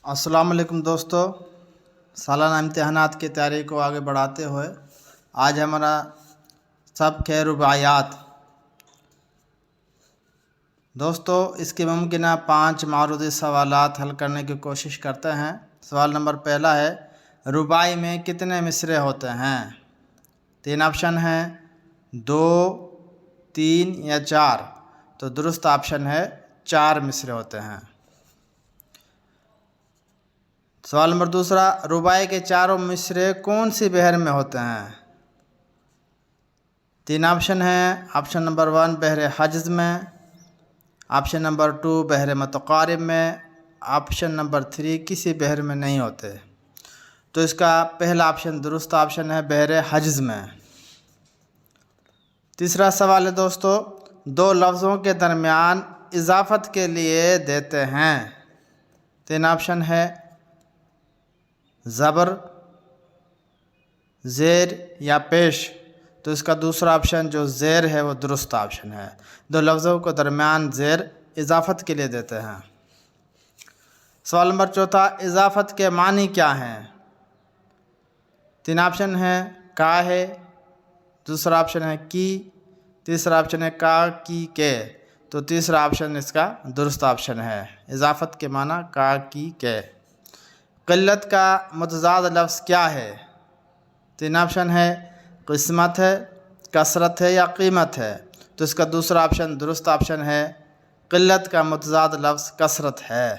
السلام علیکم دوستو، سالانہ امتحانات کی تیاری کو آگے بڑھاتے ہوئے آج ہمارا سبق ہے رباعیات۔ دوستو اس کے ممکنہ 5 معروضی سوالات حل کرنے کی کوشش کرتے ہیں۔ سوال نمبر پہلا ہے، رباعی میں کتنے مصرعے ہوتے ہیں؟ 3 آپشن ہیں، 2، 3 یا 4۔ تو درست آپشن ہے 4 مصرعے ہوتے ہیں۔ سوال نمبر دوسرا، رباعی کے چاروں مصرعے کون سی بحر میں ہوتے ہیں؟ 3 آپشن ہیں، آپشن نمبر 1 بحر حجز میں، آپشن نمبر 2 بحر متقارب میں، آپشن نمبر 3 کسی بحر میں نہیں ہوتے۔ تو اس کا پہلا آپشن درست آپشن ہے بحر حجز میں۔ تیسرا سوال ہے دوستو، 2 لفظوں کے درمیان اضافت کے لیے دیتے ہیں۔ 3 آپشن ہے، زبر، زیر یا پیش۔ تو اس کا دوسرا آپشن جو زیر ہے وہ درست آپشن ہے۔ 2 لفظوں کو درمیان زیر اضافت کے لیے دیتے ہیں۔ سوال نمبر چوتھا، اضافت کے معنی کیا ہیں؟ 3 آپشن ہیں، کا ہے، دوسرا آپشن ہے کی، تیسرا آپشن ہے کا کی کے۔ تو تیسرا آپشن اس کا درست آپشن ہے، اضافت کے معنی کا کی کے۔ قلت کا متضاد لفظ کیا ہے؟ 3 آپشن ہے، قسمت ہے، کثرت ہے یا قیمت ہے۔ تو اس کا دوسرا آپشن درست آپشن ہے، قلت کا متضاد لفظ کثرت ہے۔